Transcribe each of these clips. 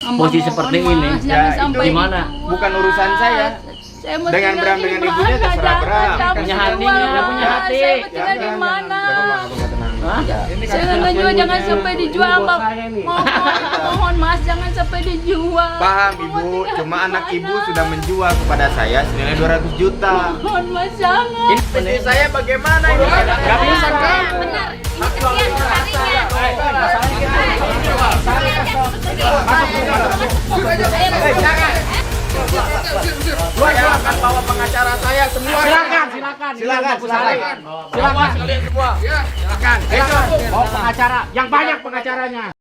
posisi seperti ini. Ya, itu gimana? Bukan urusan saya. Dengan Bram dengan ibunya terserah Bram. Punya hati, nggak punya hati. Saya mau tinggal di mana? Hah? Saya nggak jual, jangan sampai dijual, Bang. Mohon Mas, jangan sampai dijual. Paham Ibu, cuma anak Ibu sudah menjual kepada saya senilai 200 juta. Mohon Mas, jangan. Ini istri saya bagaimana ini? Gak bisa kan? Benar, ini kesian sekalinya. Lu akan bawa pengacara saya semua. Silakan. Silakan kalian semua. Silakan. Bawa pengacara, yang banyak pengacaranya.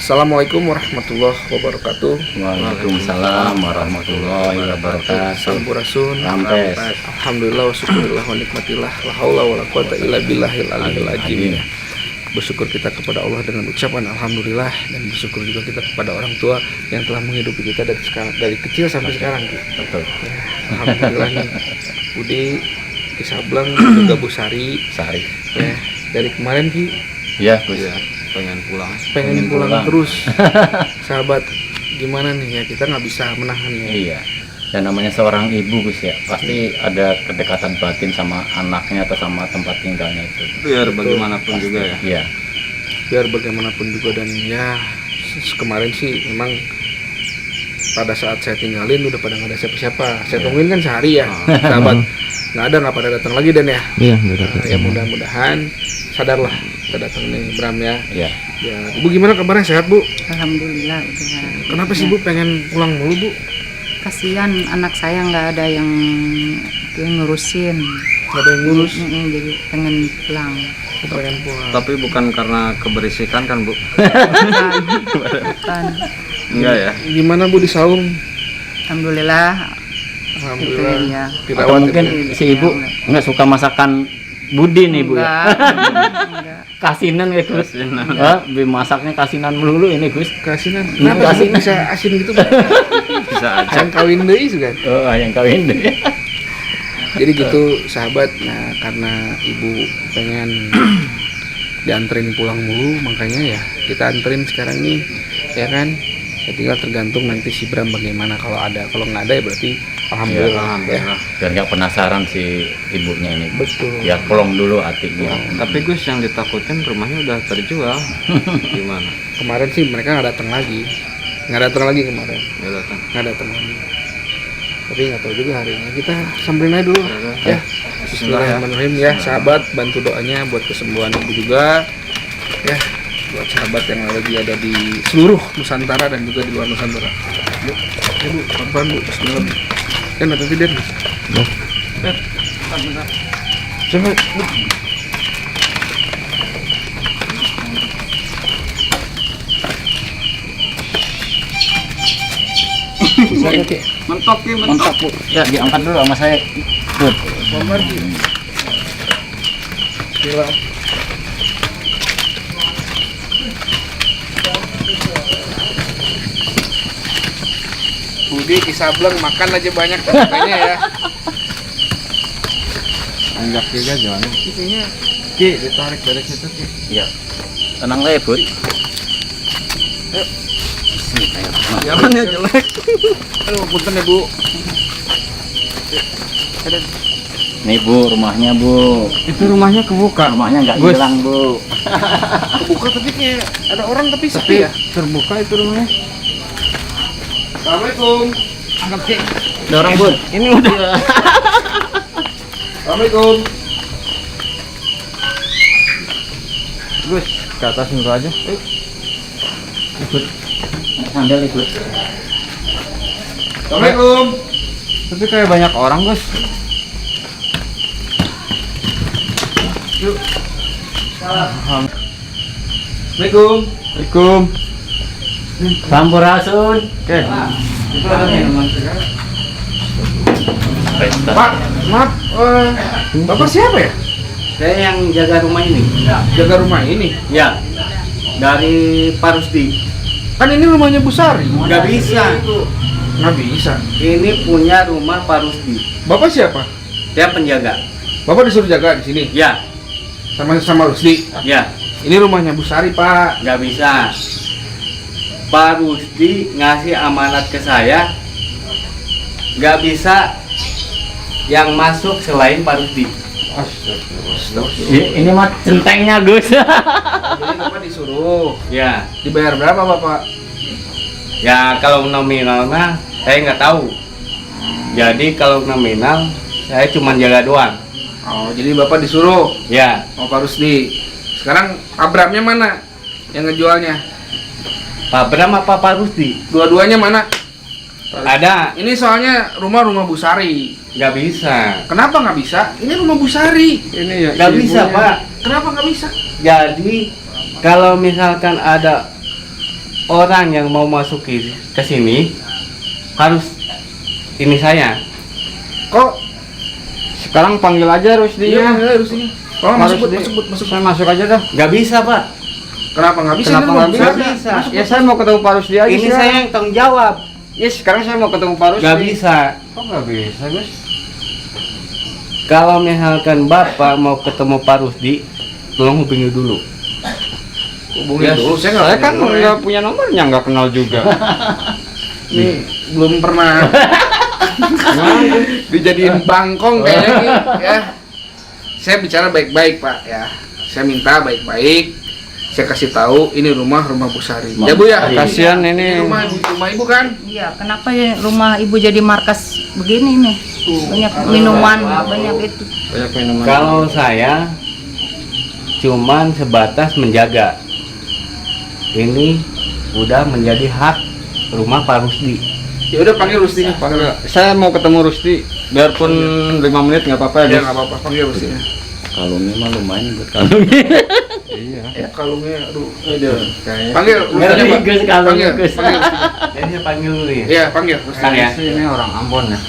Assalamualaikum warahmatullahi wabarakatuh. Waalaikumsalam warahmatullahi wabarakatuh. Sampurasun. Rampes. Alhamdulillah wa syukurillah wa nikmatillah. La haula wa la quwata illa billahil aliyil azim. Bersyukur kita kepada Allah dengan ucapan alhamdulillah, dan bersyukur juga kita kepada orang tua yang telah menghidupi kita dari kecil sampai sekarang. Betul. Ya, alhamdulillah nih. Budi Ki Sableng juga Bu Sari. Ya, dari kemarin Ki. Iya, Gus. Pengen pulang terus. Sahabat, gimana nih ya, kita nggak bisa menahan ya. Iya. Dan namanya seorang ibu, Gus, ya, pasti ada kedekatan batin sama anaknya atau sama tempat tinggalnya itu. Biar bagaimanapun juga ya. Iya. Biar bagaimanapun juga, dan ya kemarin sih memang pada saat saya tinggalin udah pada nggak ada siapa-siapa. Saya tungguin kan sehari ya, sahabat. Nggak pada datang lagi, dan ya. Iya, nggak datang. Ya mudah-mudahan sadarlah kita datang nih Bram ya. Iya. Ya, Ibu gimana kabarnya, sehat Bu? Alhamdulillah udah. Kenapa sih Bu pengen pulang mulu Bu? Kasihan anak saya nggak ada yang ngurusin. Nggak ada yang ngurus, Jadi pengen pulang. pengen pulang. Tapi bukan karena keberisikan kan, Bu? Bukan. Enggak ya. Gimana Bu di Saung? Alhamdulillah. Alhamdulillah. Gitu ya. Atau mungkin si ibu nggak suka masakan Budi nih, Bu, ya. Enggak. Kasinan ya, Gus. Masaknya kasinan melulu ini, Gus. Kasinan. Kenapa kasinan. bisa asin gitu Pak? Bisa aja. Yang kawin deui juga. Oh, yang kawin deh. Jadi gitu sahabat. Nah, karena ibu pengen dianterin pulang mulu, makanya ya kita anterin sekarang nih, ya kan. Ya tinggal tergantung nanti si Bram bagaimana, kalau ada. Kalau nggak ada ya berarti alhamdulillah. Ya. Biar nggak penasaran si ibunya ini. Betul. Biar plong dulu hatinya. Tapi Gus, yang ditakutin rumahnya udah terjual. Gimana? Kemarin sih mereka nggak datang lagi. Nggak datang lagi kemarin. Nggak datang. Nggak datang lagi. Tapi nggak tahu juga hari ini. Kita samperin aja dulu. Ya. Bismillahirrahmanirrahim ya, sahabat, bantu doanya buat kesembuhan ibu juga. Ya. Buat sahabat yang lagi ada di seluruh Nusantara dan juga di luar Nusantara. Yuk, ya Bu, pelan-pelan Bu, bismillah. Kan hati-hati Den. Bentar. Coba, Bu. Mentok ya, Mantap, Bu. Ya, diangkat dulu sama saya. Bud. Gila. Budi Kisableng makan aja banyak katanya ya. Anjak juga jangan. Isinya Ki, ditarik dari situ Ki. Iya. Tenang lah ya, Bud. jangan ya jelek. Aduh, punten ya Bu. Nih, Bu, rumahnya, Bu. Itu rumahnya kebuka. Rumahnya nggak Gus. hilang, Bu. Buka tapi kayak ada orang tapi sepi ya. Terbuka itu rumahnya. Assalamualaikum. Anggap Ki. Ada orang, Bud. Ini udah. Assalamualaikum. Gus, ke atas dulu aja. Bud. Sandal nih, Bud. Assalamualaikum. Tapi kayak banyak orang, Gus. Assalamualaikum. Assalamualaikum. Sampurasun. Oke. Itu ada minuman segar. Pak, maaf, Bapak siapa ya? Saya yang jaga rumah ini. Jaga rumah ini. Ya, dari Pak Rusdi. Kan ini rumahnya Bu Sari. Nggak bisa. Nggak bisa. Ini punya rumah Pak Rusdi. Bapak siapa? Saya penjaga. Bapak disuruh jaga di sini Ya, sama Rusdi. ya, Ini rumahnya Bu Sari, Pak. nggak bisa. Pak Rusdi ngasih amanat ke saya. Nggak bisa yang masuk selain Pak Rusdi. Ini mah centengnya, Gus. Jadi Bapak disuruh. Ya, Dibayar berapa, Bapak? ya kalau nominalnya saya nggak tahu. Jadi kalau nominal saya cuma jaga doang. Oh, jadi Bapak disuruh Ya, sama Pak Rusdi. Sekarang Pak Bramnya mana yang ngejualnya? Pak Bram apa Pak Rusdi? Dua-duanya mana? Ada. Ini soalnya rumah Bu Sari. Nggak bisa. Kenapa nggak bisa? Ini rumah Bu Sari. Ini ya. Nggak bisa, Pak. Kenapa nggak bisa? Jadi kalau misalkan ada orang yang mau masuk ke sini harus ini saya. Kok? Sekarang panggil aja Rusdi Iya, ya. Rusdinya. Oh, masuk, masuk. Saya masuk aja dah. Nggak bisa, Pak. Kenapa nggak bisa? Kenapa Ini nggak rumah Bu bisa? Sari. Bisa. Masuk, Ya saya mau ketemu Pak Rusdi aja. Ini sekarang. saya yang tanggung jawab. Ya sekarang saya mau ketemu Pak Rusdi. Nggak bisa. Kok nggak bisa, Gus? Kalau misalkan Bapak mau ketemu Pak Rusdi, tolong hubungi dulu. Hubungin dulu, saya Saya nggak kan punya nomor ya. nggak punya nomornya, nggak kenal juga. Nih belum pernah dijadiin bangkong kayaknya nih, ya. Saya bicara baik-baik, Pak, ya. Saya minta baik-baik. Saya kasih tahu ini rumah Bu Sari. Ya Bu ya. Kasihan Ini ini. rumah Ibu kan? Iya, kenapa ya rumah ibu jadi markas begini nih? Banyak minuman, banyak itu. Banyak minuman. Kalau saya cuman sebatas menjaga. Ini udah menjadi hak rumah Pak Rusdi. Ya udah panggil Rusdinya, panggil. Saya mau ketemu Rusdi, biarpun 5 menit nggak apa-apa Ya ya. Gus. nggak apa-apa, panggil Rusdinya. Kalungnya mah lumayan buat kalungnya. Iya. Ya kalungnya, aduh. Kayak Panggil Rusdinya, Pak. Gus, kalungnya, Panggil, Gus. panggil Rusdinya. Jadi saya panggil dulu ya. Iya, panggil Rusdinya. Ya. sih ini orang Ambon ya.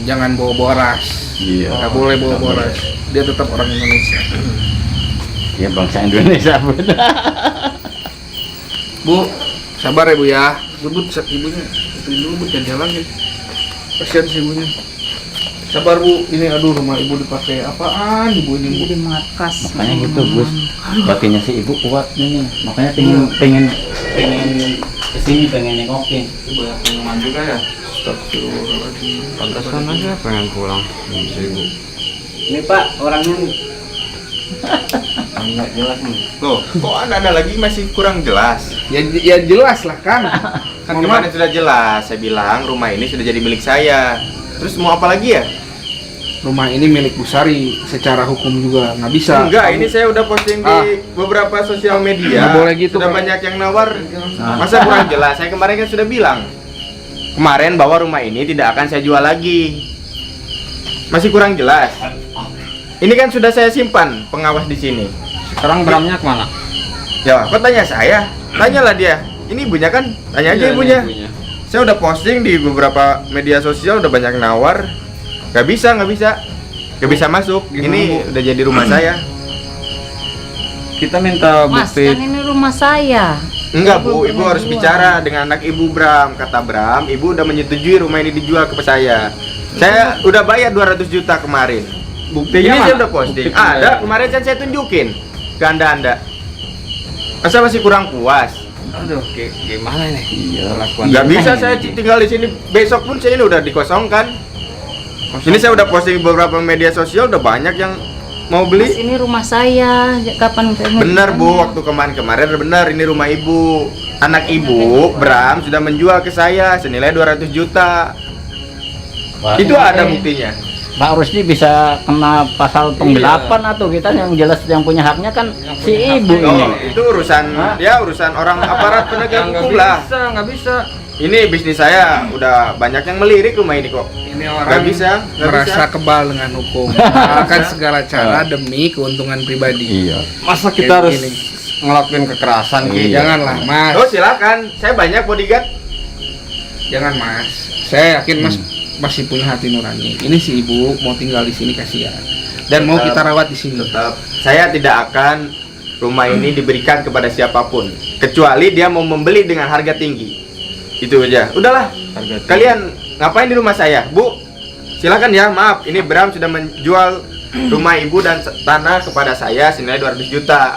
Jangan bawa boras. Iya. Nggak boleh bawa boras. Dia tetap orang Indonesia. Ya bangsa Indonesia, Bud. Bu, sabar ya Bu ya. Sebut ibunya, ituin dulu Bu, jangan jalangin. Kasihan si ibunya. Sabar Bu, ini aduh rumah ibu dipakai apaan ibu ini Bu? Jadi markas. Makanya gitu, Gus. Batinnya si ibu kuat nih. Makanya pengen kesini, pengen nengokin. Banyak minuman juga ya. Astagfirullahaladzim. Pantesan aja pengen pulang. Ibu. Ini Pak, orangnya nih. Nggak jelas nih. Loh, kok anda lagi masih kurang jelas? Ya jelas lah Kang. Kan kemarin sudah jelas, saya bilang rumah ini sudah jadi milik saya. Terus mau apa lagi ya? Rumah ini milik Bu Sari, secara hukum juga nggak bisa. Enggak, ini saya udah posting di beberapa sosial media. Nggak boleh gitu, Sudah Kang. banyak yang nawar. Masa kurang jelas? Saya kemarin kan sudah bilang. Kemarin bahwa rumah ini tidak akan saya jual lagi. Masih kurang jelas. Ini kan sudah saya simpan pengawas di sini. Sekarang Bramnya kemana? Ya, kok tanya saya? Tanyalah dia. Ini ibunya kan? Tanya aja Iya, ini ibunya. Saya udah posting di beberapa media sosial, udah banyak nawar. Gak bisa masuk. Ini udah jadi rumah saya. Kita minta Mas, bukti. kan ini rumah saya. Enggak Bu, Belum Ibu pernah harus jual. bicara dengan anak Ibu Bram. Kata Bram, Ibu udah menyetujui rumah ini dijual ke saya. Saya udah bayar 200 juta kemarin. Buktinya Ini saya mana? udah posting. Bukti pembayaran. Ada, kemarin kan saya tunjukin ke anda. Masa masih kurang puas? Aduh, gimana ini? Iya, kelakuan. Nggak bisa saya tinggal di sini. Besok pun saya ini udah dikosongkan. Ini saya udah posting di beberapa media sosial, udah banyak yang mau Mas, beli. ini rumah saya. Kapan saya mau Bener Bu, jualnya? waktu kemarin bener, ini rumah Ibu. Anak Ibu, Bram, sudah menjual ke saya senilai 200 juta. Wah, Itu ada ini buktinya. Pak Rusdi bisa kena pasal penggelapan atau kita yang jelas yang punya haknya kan si ibu ini. Oh, itu urusan urusan orang aparat penegak hukum lah. Nggak bisa. Ini bisnis saya udah banyak yang melirik rumah ini kok. Ini Nggak orang bisa, nggak merasa bisa. kebal dengan hukum. Melakukan segala cara demi keuntungan pribadi. Iya. Masa Kayak kita harus begini. ngelakuin kekerasan Ki? Iya. Janganlah Mas, Oh silakan, saya banyak bodyguard. jangan Mas. Saya yakin Mas masih punya hati nurani. Ini si ibu mau tinggal di sini kasihan dan mau Tetap. kita rawat di sini. Tetap, saya tidak akan rumah ini diberikan kepada siapapun kecuali dia mau membeli dengan harga tinggi. Itu aja. Udahlah. Harga tinggi. Kalian ngapain di rumah saya, Bu? Silakan ya. Maaf, ini Bram sudah menjual rumah Ibu dan tanah kepada saya senilai 200 juta.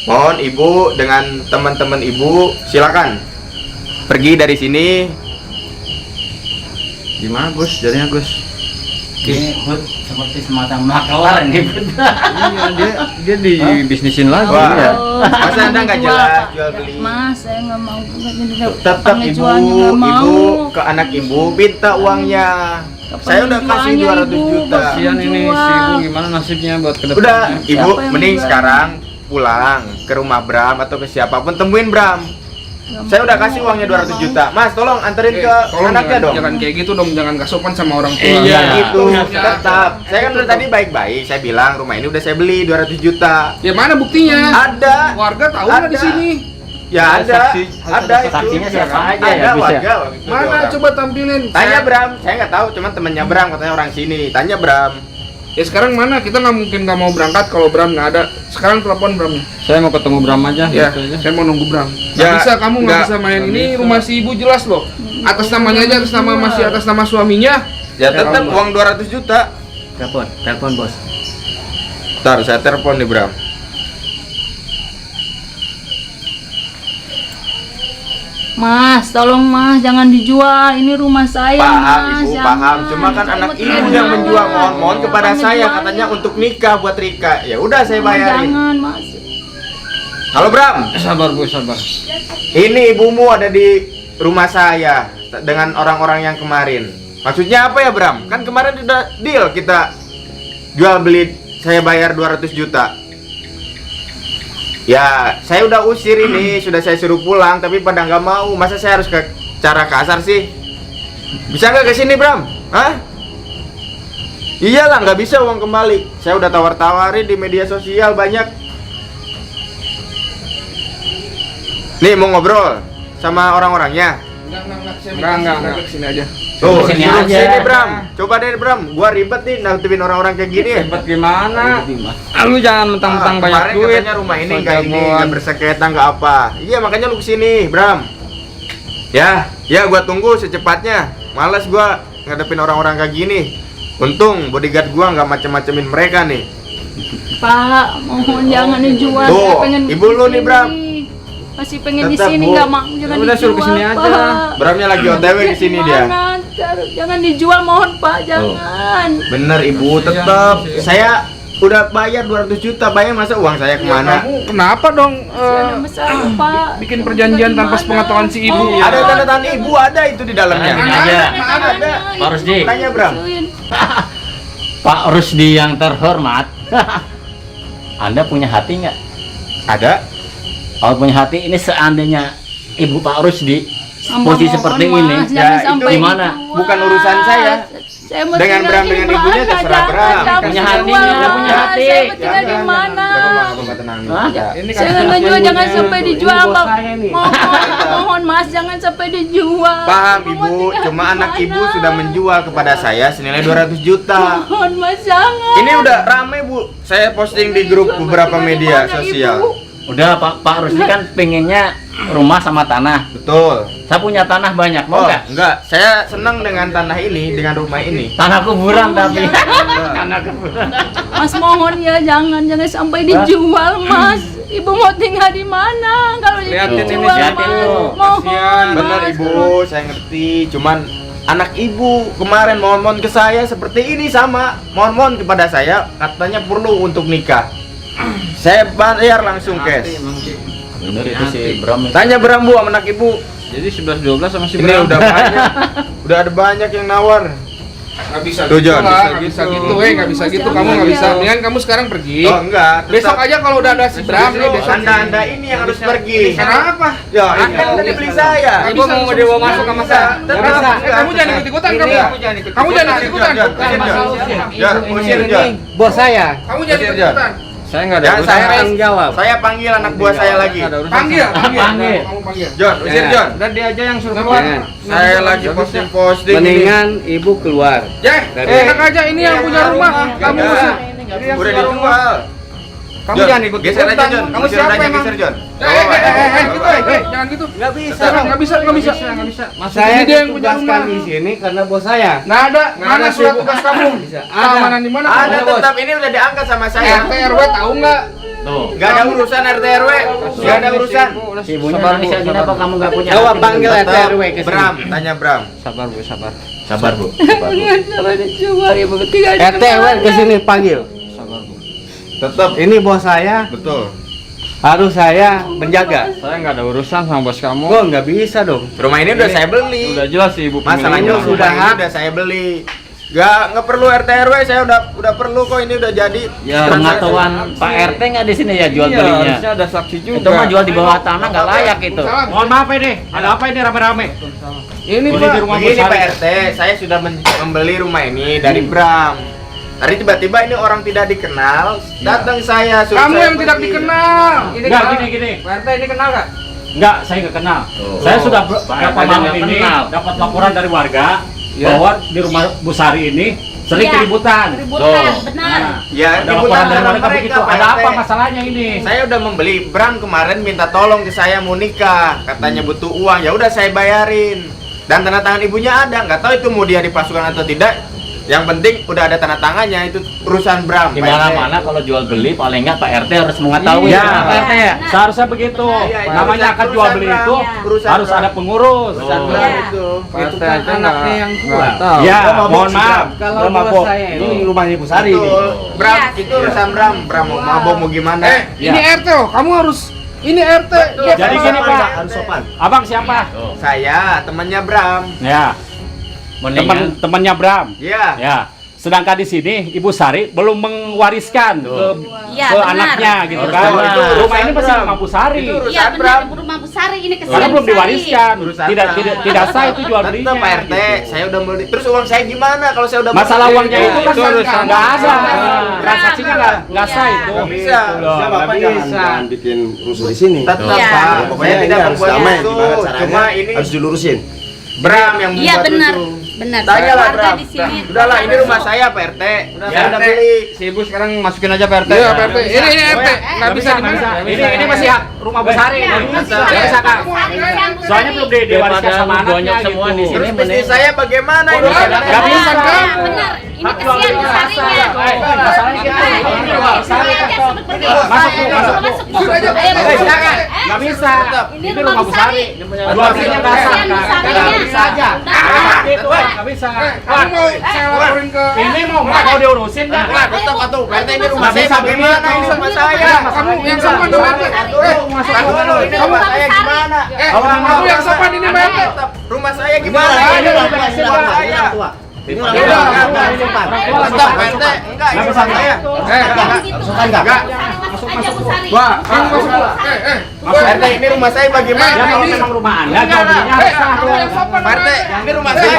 Mohon Ibu dengan teman-teman Ibu silakan pergi dari sini. Gimana Gus? Jadinya Gus? Ini Bud, seperti semacam makelar ini Bud. Iya, dia dibisnisin lagi Wah. ya. Masa Anda nggak Jual, jelas Pak. jual beli? Mas, saya nggak mau. Tetap Kapan Ibu, ngejualnya nggak mau. Ibu ke anak Ibu minta uangnya. Kapan Saya udah kasih ngejualnya, 200 Ibu? juta. Kasihan ini si ibu gimana nasibnya buat ke depannya. Udah, Ibu Siapa yang mending jual? sekarang pulang ke rumah Bram atau ke siapapun temuin Bram. Saya udah kasih uangnya 200 juta. Mas, tolong anterin ke Tolong anaknya jangan, dong. jangan kayak gitu dong, jangan gak sopan sama orang tua. Iya Iya. gitu, Harusnya tetap. ada. Saya kan udah tadi baik-baik. Saya bilang rumah ini udah saya beli 200 juta. Ya mana buktinya? Ada. Warga tahu nggak di Ada. sini? Ya ada. Saksi. Ada itu. Saksinya siapa aja Ada ya, bisa? warga. Mana coba tampilin? Tanya Bram, saya nggak tahu, cuman temennya Bram katanya orang sini. Tanya Bram. Ya sekarang mana? Kita nggak mungkin nggak mau berangkat kalau Bram nggak ada. Sekarang telepon Bram. Saya mau ketemu Bram aja. Ya, gitu aja. saya mau nunggu Bram. Ya, Nggak bisa, kamu nggak nggak. bisa main Nggak ini. bisa. Rumah si ibu jelas loh. Atas namanya aja, atas nama masih atas nama suaminya. Ya tetap Allah. uang 200 juta. Telepon bos. Ntar saya telepon nih Bram. Mas, tolong Mas, jangan dijual. Ini rumah saya, Paham Mas. Ibu, Jangan. paham. Cuma kan Saya anak mau Ibu tinggal di yang mana? menjual mohon kepada Kapan saya ngejualnya? katanya untuk nikah buat Rika. Ya udah saya bayarin. Jangan, Mas. Halo Bram, Sabar Bu, sabar. ini ibumu ada di rumah saya dengan orang-orang yang kemarin. Maksudnya apa ya Bram? Kan kemarin udah deal kita jual beli, saya bayar 200 juta. Ya, saya udah usir ini, sudah saya suruh pulang, tapi pada nggak mau. Masa saya harus ke cara kasar sih? Bisa nggak ke sini, Bram? Hah? Iyalah, nggak bisa uang kembali. Saya udah tawar-tawarin di media sosial banyak. Nih mau ngobrol sama orang-orangnya. Enggak. Saya Enggak. Sini aja. Tuh, Sini suruh aja. sini Bram. Coba deh Bram, gua ribet nih nutupin orang-orang kayak gini. Hebat gimana? Lu jangan mentang-mentang banyak kemarin duit. katanya rumah ini So nggak ini, jagoan. nggak bersengketa, nggak apa. Iya makanya lu kesini, Bram. Ya gua tunggu secepatnya. Males gua ngadepin orang-orang kayak gini. Untung bodyguard gua nggak macem-macemin mereka nih. Pak, mohon jangan dijual. Tuh, Saya pengen ibu lu di nih, sini. Bram. Masih pengen di Tetap, sini, Bu. nggak mau jangan Udah, dijual. suruh kesini aja. Pak. Bramnya lagi OTW di sini dia. Gimana? Jangan dijual, mohon Pak, jangan. Bener ibu, tetap. Saya udah bayar 200 juta, bayar masa uang saya kemana? Kamu kenapa dong Sama saya, Pak. bikin perjanjian tanpa Gimana? sepengetahuan si ibu? Oh, Ada tanda tangan ibu, ada itu di dalamnya. Ada. Ada. Pak Rusdi. Tanya Bram. Pak Rusdi yang terhormat. Anda punya hati nggak? Ada. Kalau punya hati, ini seandainya Ibu Pak Rusdi posisi seperti ini. Jangan Ya, sampai itu gimana? dijual. Bukan urusan saya. Saya mau Dengan tinggal Bram, di dengan mana? ibunya terserah Bram. Jangan Punya dijual, hati, nggak punya Mas. hati. Saya mau tinggal di mana? Tenang. Hah? Ya. Ini Saya nggak jual, jangan sampai dijual, bos Bang. saya nih. Mohon Mas, jangan sampai dijual. Paham Ibu mau ibu, tinggal cuma di anak mana? ibu sudah menjual kepada saya senilai 200 juta. Mohon Mas, jangan. Ini udah rame bu, saya posting di grup beberapa media sosial. Udah Pak Rusdi kan pengennya rumah sama tanah. Betul. Saya punya tanah banyak, mau Oh nggak? enggak, saya senang dengan tanah ini, dengan rumah ini. Tanah kuburan tapi. Enggak. Tanah kuburan. Mas mohon ya, jangan sampai dijual, Mas. Ibu mau tinggal di mana? Kalau Liatin ini, dijual, liatin Mas. tuh. Mohon, Benar Mas. ibu, saya ngerti. Cuman anak ibu kemarin mohon-mohon ke saya seperti ini sama. Mohon-mohon kepada saya, katanya perlu untuk nikah. Saya bayar langsung cash. Bener itu si Bram itu. Tanya Bram bu sama anak ibu. Jadi 11-12 sama si Ini Bram. udah banyak, udah ada banyak yang nawar. Nggak bisa Tuh, gitu John, lah, bisa nggak bisa gitu. gitu, nggak bisa gitu, kamu nggak bisa. Mendingan kamu sekarang pergi. Oh enggak. Besok aja kalau udah ada si Bram nih, besok. Anda ini yang harus pergi. Karena apa? Ya, ini kan udah dibeli saya. Ibu mau dibawa masuk sama saya. Nggak Nggak bisa. bisa. Kamu jangan ikut-ikutan kamu. Kamu jangan ikut-ikutan. John, usir Ini John. bos saya. Kamu jangan Usir, ikut-ikutan. Saya nggak ada Jangan urusan. saya tanggung jawab. Saya panggil anak buah saya lagi. Nggak ada urusan. Panggil, panggil. Panggil. Kamu panggil. John, usir John. Udah dia aja yang suruh Nggak keluar. apa-apa. Saya lagi posting-posting ini. Mendingan ibu keluar. Enak aja ini yang punya rumah. Kamu Udah. usir. Udah dijual. Kamu John, jangan ikut geser aja John. Kamu Usir siapa aja, emang? geser John. Jangan gitu. Nggak bisa. Nggak bisa, nggak bisa. Saya Ini dia yang punya ditugaskan rumah. di sini karena bos saya. Nggak ada. Mana ada surat sibuk. tugas kamu? Bisa. Keamanan di mana? Ada kamu? tetap ini udah diangkat sama saya. RT RW tahu nggak? Tuh. Gak ada urusan RT RW. Gak ada urusan. Si ibunya nangis kayak gini apa kamu nggak punya? Coba hati? panggil Tetap. RT RW ke sini. Bram, tanya Bram. Sabar Bu, sabar. Sabar Bu. Sabar, Bu. Sampai dijual, Ibu tinggal di RT RW mana? ke sini panggil. Sabar Bu. Tetap. Ini bos saya, Betul. harus saya menjaga. Saya nggak ada urusan sama bos kamu. Oh, nggak bisa dong. Rumah ini udah saya beli. Udah jelas sih Ibu. Masalahnya Ini rumah sudah ini hak. udah saya beli. Nggak perlu RT RW, saya udah perlu kok, ini udah jadi. Ya pengetahuan Pak RT nggak di sini ya jual Iya, belinya. harusnya ada saksi juga. Itu mah jual di bawah tanah nggak layak itu. Mohon maaf ini, ada apa ini rame-rame? Ini Ini Pak. di rumah Begini Bos Pak Ari. RT, saya sudah membeli rumah ini dari Bram. Tadi tiba-tiba ini orang tidak dikenal, datang saya suruh Kamu saya yang tidak pergi. dikenal. Enggak gini. Pak RT ini kenal nggak? Enggak, saya nggak kenal. Saya sudah berapa Ada malam nggak ini kenal. dapat laporan dari warga Ya. bahwa di rumah Bu Sari ini sering Iya. keributan. Ributan, benar. Nah, Ya, ada ributan laporan dari dengan warga mereka, begitu. Pak Ada RT. apa masalahnya ini? Saya udah membeli. Bram kemarin minta tolong ke saya mau nikah, katanya butuh uang. Ya udah saya bayarin. Dan tanda tangan ibunya ada. Nggak tahu itu mau dia dipasukan atau tidak. Yang penting udah ada tanda tangannya, itu urusan Bram. Di Pak RT. mana-mana kalau jual beli paling nggak Pak RT harus mengetahui. Iya. Pak RT ya. Seharusnya begitu. Iya, itu Namanya urusan- akad jual beli urusan itu Bram. Urusan harus Bram. ada pengurus. Urusan Oh. Bram Iya. itu. Itu kan anaknya yang tua. Tahu. Ya, Gua mabok mohon sih, maaf. Kalau Gua bos mabok. saya ini rumahnya Bu Sari ini. Betul. Bram, Iya. itu urusan Bram. Bram mau mabok mau gimana? Ini RT loh. Kamu harus ini RT. Dia Jadi kenal. gini Pak, Harus sopan. Abang siapa? Saya temannya Bram. Ya, Mendingan temannya Bram. Iya. Ya. Sedangkan di sini Ibu Sari belum mewariskan ke Iya, ke benar. anaknya gitu Harus kan. benar. Itu rumah Urusan ini masih Bram. rumah Bu Sari. Itu urusan Iya benar, Bram. rumah Bu Sari ini kesian Karena belum Bu Sari. diwariskan. Urusan Tidak Bram. tidak sah itu jual belinya. Tetap Pak RT, gitu. saya udah beli. Terus uang saya gimana kalau saya udah Masalah beli? uangnya itu kan itu urusan nggak ada. Bram. Transaksinya nggak sah itu. Nggak bisa. Bapak jangan bikin rusuh di sini. Tetap Iya. Pak, Pokoknya saya tidak ini harus membuat damai. itu. Gimana caranya? Cuma ini Harus dilurusin. Bram yang Iya membuat benar. itu. Benar. Tanyalah Warga Bram. di sini. Udahlah, ini rumah saya Pak RT. Saya udah beli. Si Ibu sekarang masukin aja Pak RT. Iya, Pak RT. Ini RT. Nggak bisa di mana? Ini masih hak rumah Bu Sari. Iya, Nggak bisa. bisa Kak. Soalnya belum diwariskan Daripada sama bonyok anaknya semua gitu. di sini. Terus mending- bisnis saya bagaimana ini? Nggak bisa Iya, kan? benar. Ini Hak jual kesian beli Bu rasa. Sarinya. Masalahnya gitu. Ini rumah Bu Sari kan. Masuk Bu. Masuk Bu. Ayo, Eh, silakan. Eh, Nggak bisa. Ini Ini rumah rumah Bu Bu Sari. Sari. Jual belinya nggak sah. Kasihan Bu Sarinya. Nggak bisa aja. Gitu, nggak bisa. Kamu mau saya laporin ke Ini mau diurusin nggak? Tetap atuh, Pak RT ini rumah Nggak saya bisa bagaimana? begitu. Ini rumah saya. kamu yang sopan dong RT. Tahan dulu, ini rumah saya gimana? Kamu yang sopan ini Pak RT. Tetap, rumah saya gimana? Ini rumah rumah saya. Ini Udah, tetap Pak RT. Enggak, ini rumah saya. Jangan gitu. Enggak. aja Bu Sari. Wah, Mas RT, ini rumah saya bagaimana? Ya kalau memang rumah Anda jual belinya sah dong. Pak RT, ini rumah saya.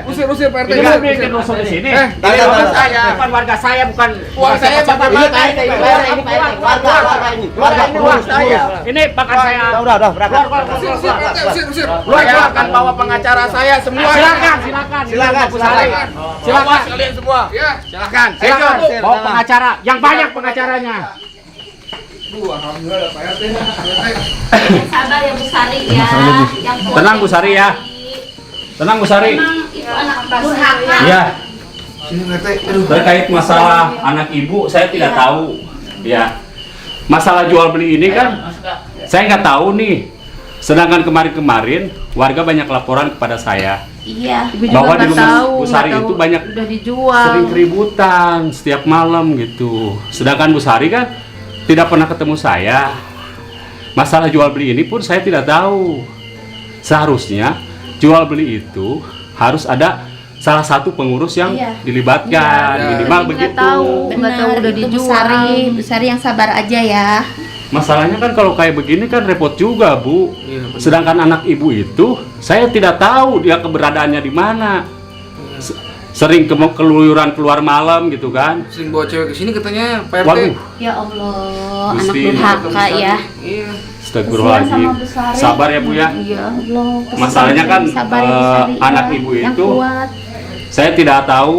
Usir Pak RT. Ini kan bikin rusuh di sini. Ini rumah saya. Bukan warga saya, bukan Uang saya bagaimana? Warga ini uang saya. Ini bahkan saya. Udah, berangkat. Usir. Saya akan bawa pengacara saya semua. Silakan Bu Sari. Silakan kalian semua. Ya. Silakan. Silakan bawa pengacara yang banyak pengacaranya. Alhamdulillah Pak RT. Yang sabar ya Bu Sari ya. Yang kuat Tenang, Bu Sari, ya. Tenang Bu Sari. Memang itu anak durhaka. Iya. Sini Pak RT. Aduh. Terkait masalah anak ibu, saya tidak tahu. Ya, masalah jual beli ini kan, saya nggak tahu nih. Sedangkan kemarin-kemarin warga banyak laporan kepada saya Iya. Ibu juga bahwa di nggak rumah tahu, Bu Sari nggak tahu itu banyak udah dijual. sering keributan setiap malam gitu. Sedangkan Bu Sari kan tidak pernah ketemu saya. Masalah jual beli ini pun saya tidak tahu. Seharusnya jual beli itu harus ada salah satu pengurus yang Iya. dilibatkan, Iya. minimal Nggak begitu. tahu, nggak tahu udah itu Bu dijual. Sari. Bu Sari yang sabar aja ya. Masalahnya kan kalau kayak begini kan repot juga, Bu. Iya, benar. Sedangkan anak ibu itu saya tidak tahu dia keberadaannya di mana. Sering keluyuran keluar malam gitu kan. Sering bawa cewek ke sini katanya Pak RT. Waduh, Ya Allah, anak Gusti. durhaka ya. Iya. astagfirullahaladzim. Kasihan sama Bu Sari. Sabar ya Bu ya. Iya. Allah, kasihan. Masalahnya kan, sabar ya Bu Sari, anak ya. ibu Yang itu kuat. Saya tidak tahu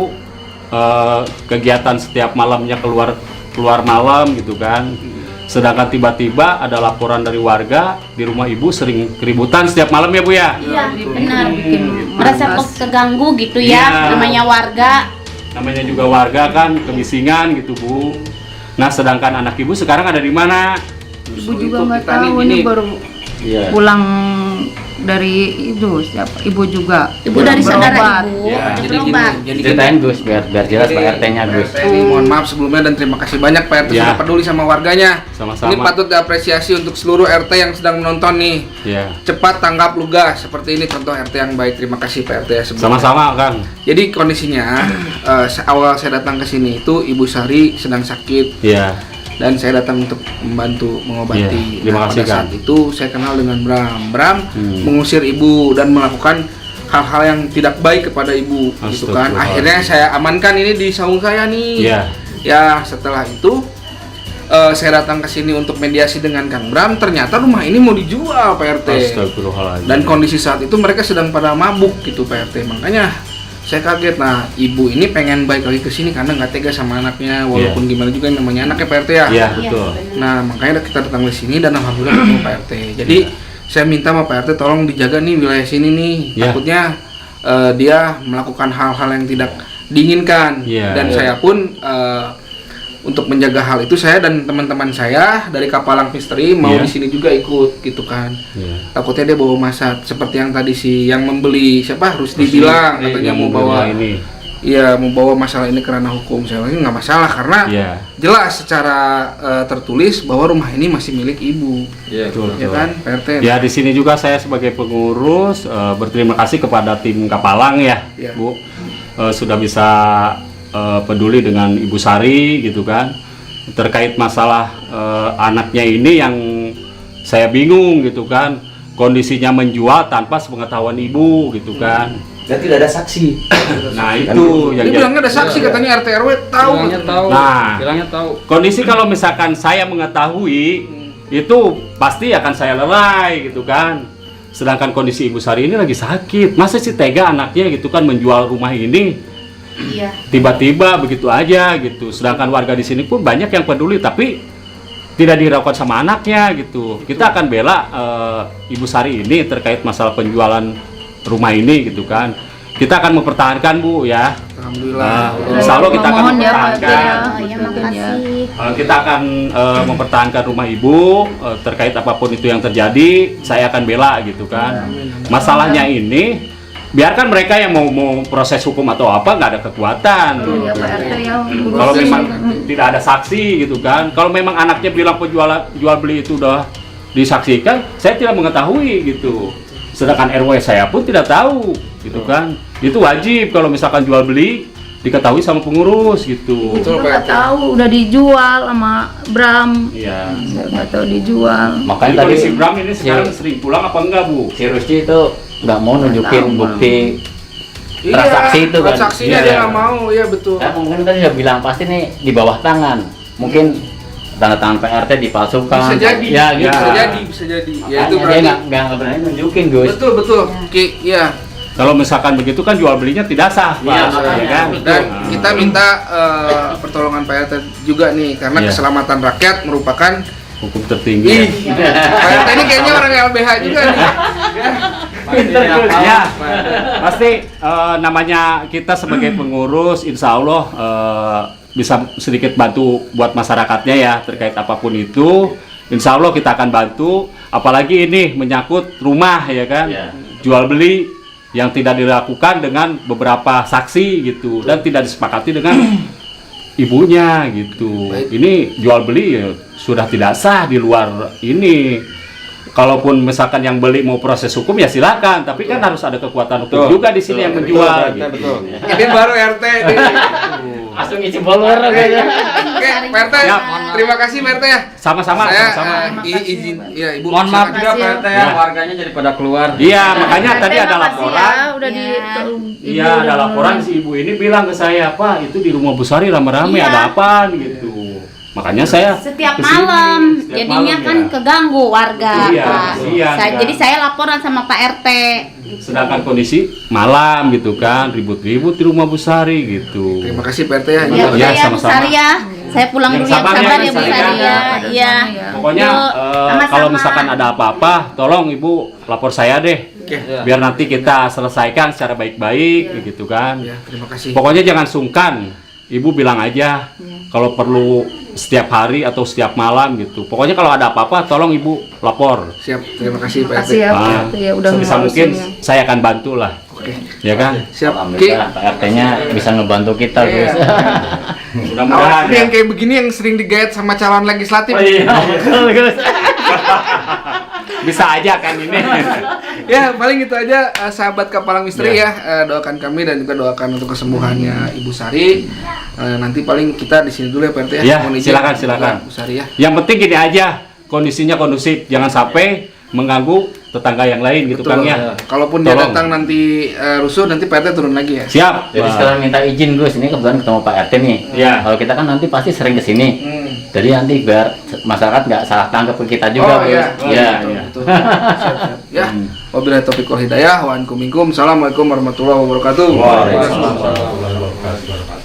kegiatan setiap malamnya keluar malam gitu kan. Sedangkan tiba-tiba ada laporan dari warga di rumah ibu sering keributan setiap malam ya Bu ya. Iya, benar. Bikin Merasa panas. terganggu gitu Iya. ya, namanya warga. Namanya juga warga kan kebisingan gitu Bu. Nah sedangkan anak ibu sekarang ada di mana? Ibu juga Itu nggak kita nih tahu gini. ini baru Iya. pulang dari itu siapa? Ibu juga. Ibu dari saudara berobat. ibu, Ya. udah Jadi berobat. gini, jadi Ceritain Gus biar jelas Pak RT-nya Gus. Pak RT ini mohon maaf sebelumnya dan terima kasih banyak Pak RT Ya. sudah peduli sama warganya. Sama-sama. Ini patut diapresiasi untuk seluruh RT yang sedang menonton nih. Ya. Cepat tanggap lugas seperti ini contoh RT yang baik. Terima kasih Pak RT ya sebelumnya. Sama-sama Kang. Jadi kondisinya awal saya datang ke sini itu Ibu Sari sedang sakit Iya. dan saya datang untuk membantu mengobati. Iya, terima kasih, pada saat Kang. itu saya kenal dengan Bram Hmm. mengusir ibu dan melakukan hal-hal yang tidak baik kepada ibu gitu kan. Astagfirullah. Akhirnya saya amankan ini di saung saya nih. Iya. Ya setelah itu saya datang ke sini untuk mediasi dengan Kang Bram. Ternyata rumah ini mau dijual Pak RT. Astagfirullahaladzim. Dan kondisi saat itu mereka sedang pada mabuk gitu Pak RT. Makanya saya kaget. Nah ibu ini pengen balik lagi ke sini karena nggak tega sama anaknya. Walaupun gimana juga yang namanya anaknya Pak RT ya. Iya betul. Nah makanya kita datang ke sini dan alhamdulillah ketemu Pak RT. Jadi saya minta sama Pak RT tolong dijaga nih wilayah sini nih. Iya. Takutnya dia melakukan hal-hal yang tidak diinginkan. Iya. Dan saya pun untuk menjaga hal itu saya dan teman-teman saya dari Kapalang Misteri mau Iya. di sini juga ikut gitu kan. Iya. Takutnya dia bawa masa seperti yang tadi si yang membeli siapa Rusdi bilang katanya mau bawa ini. iya mau bawa masalah ini ke ranah hukum. Saya bilang nggak masalah karena Iya. jelas secara tertulis bahwa rumah ini masih milik ibu. Betul, Ya betul. kan, Pak RT? Ya di sini juga saya sebagai pengurus berterima kasih kepada tim Kapalang ya, Ya. Bu, sudah bisa peduli dengan Ibu Sari gitu kan, terkait masalah anaknya ini yang saya bingung gitu kan, kondisinya menjual tanpa sepengetahuan ibu gitu kan. Dan tidak ada saksi. Nah itu yang Dia bilangnya ada saksi katanya RT RW tahu. Nah, Bilangnya tahu. kondisi kalau misalkan saya mengetahui itu pasti akan saya lerai gitu kan. Sedangkan kondisi Ibu Sari ini lagi sakit, masa sih tega anaknya gitu kan menjual rumah ini Iya. tiba-tiba begitu aja gitu. Sedangkan warga di sini pun banyak yang peduli tapi tidak dihiraukan sama anaknya gitu. Kita akan bela Ibu Sari ini terkait masalah penjualan rumah ini gitu kan. Kita akan mempertahankan Bu ya. Alhamdulillah. Insya Allah kita akan Mohon ya, Pak mempertahankan. RT ya. Ya, makasih. Kita akan mempertahankan rumah ibu terkait apapun itu yang terjadi. Saya akan bela gitu kan. Masalahnya ini biarkan mereka yang mau proses hukum atau apa, nggak ada kekuatan. Ya Pak RT ya. Kalau memang tidak ada saksi gitu kan. Kalau memang anaknya bilang jual beli itu udah disaksikan, saya tidak mengetahui gitu. Sedangkan RW saya pun tidak tahu gitu kan. Itu wajib kalau misalkan jual beli diketahui sama pengurus gitu. Betul, Nggak Pak. tahu udah dijual sama Bram. Iya. Nggak tahu dijual. Makanya Tadi tadi si Bram ini sekarang sering pulang apa enggak, Bu? si Rusdi itu nggak mau nunjukin bukti Iya, transaksi itu kan. transaksinya Iya. dia nggak mau, iya betul. Saya mungkin tadi udah bilang pasti nih di bawah tangan. Mungkin tanda tangan PRT dipalsukan. Bisa jadi, Ya, gitu. bisa jadi, bisa jadi. Ya itu Makanya dia berarti nggak berani nunjukin, Gus. betul, Ki, iya. Kalau misalkan begitu kan jual belinya tidak sah, Pak. Iya, Ya kan? Dan kita minta pertolongan Pak RT juga nih, karena Iya. keselamatan rakyat merupakan Hukum tertinggi. Pak RT ini kayaknya orang LBH juga nih. Ya, pasti namanya kita sebagai pengurus, insya Allah bisa sedikit bantu buat masyarakatnya ya terkait apapun itu. Insya Allah kita akan bantu. Apalagi ini menyangkut rumah ya kan, Ya. jual beli yang tidak dilakukan dengan beberapa saksi gitu dan tidak disepakati dengan ibunya gitu. Ini jual beli ya, sudah tidak sah di luar ini. Kalaupun misalkan yang beli mau proses hukum ya silakan, tapi kan harus ada kekuatan hukum juga di sini yang menjual. Gitu. Ini baru RT nih. Langsung isi follower kayaknya. Oke, Pak RT, Siap. terima kasih Pak RT ya. Sama-sama, Saya sama-sama. izin, ya Ibu. Mohon maaf silakan. juga Pak RT ya, Ya. warganya jadi pada keluar. Iya, makanya tadi ada Makasih laporan. Ya, udah di Iya, ada laporan si ibu ini bilang ke saya, Pak, itu di rumah Bu Sari rame-rame Iya. ada apaan gitu. Makanya saya Setiap kesini, malam, setiap jadinya malam, kan ya. keganggu warga, Iya, Pak. kasihan, kan. Jadi saya laporan sama Pak RT. Sedangkan kondisi malam gitu kan, ribut-ribut di rumah Bu Sari gitu. Terima kasih Pak RT ya. Ya, Iya, udah ya Bu sama-sama. Sari ya. Saya pulang Yang dulu ya, sabar ya, sabar Bu ya Bu Sari Sari ya. ya. Iya. Pokoknya Yuk, sama-sama. kalau misalkan ada apa-apa, tolong Ibu lapor saya deh. Oke. Biar nanti kita selesaikan secara baik-baik gitu kan. Ya, terima kasih. Pokoknya jangan sungkan. Ibu bilang aja kalau perlu setiap hari atau setiap malam gitu. Pokoknya kalau ada apa-apa tolong Ibu lapor. Siap, terima kasih Pak RT. Kasih ya Pak RT ya udah sebisa mungkin ngurusin ya. saya akan bantu lah. Oke. Ya kan? Siap. Ki, Alhamdulillah Pak RT-nya bisa ngebantu kita, Gus. Mudah-mudahan awas nih yang kayak begini yang sering digait sama calon legislatif. Oh iya, betul, Gus. Bisa aja kan ini. Ya, paling itu aja sahabat Kapalang Misteri ya. Doakan kami dan juga doakan untuk kesembuhannya Ibu Sari. Nanti paling kita di sini dulu ya Pak RT ya. Ya, Mohon izin silakan, silakan. Ibu Sari ya. Yang penting gini aja, kondisinya kondusif, jangan sampai mengganggu tetangga yang lain gitu Kang ya. Kalaupun dia Tolong. datang nanti rusuh, nanti Pak RT turun lagi ya. Siap. Jadi Wah. sekarang minta izin, Gus. Ini kebetulan ketemu Pak RT nih. Iya. Kalau kita kan nanti pasti sering kesini. Jadi nanti biar masyarakat nggak salah tangkap ke kita Oh juga, Gus. iya. Iya. Betul. Siap, siap. Ya. Wabillahi taufiq wal hidayah. Wa ankum minkum. Assalamualaikum warahmatullahi wabarakatuh. Waalaikumsalam warahmatullahi wabarakatuh.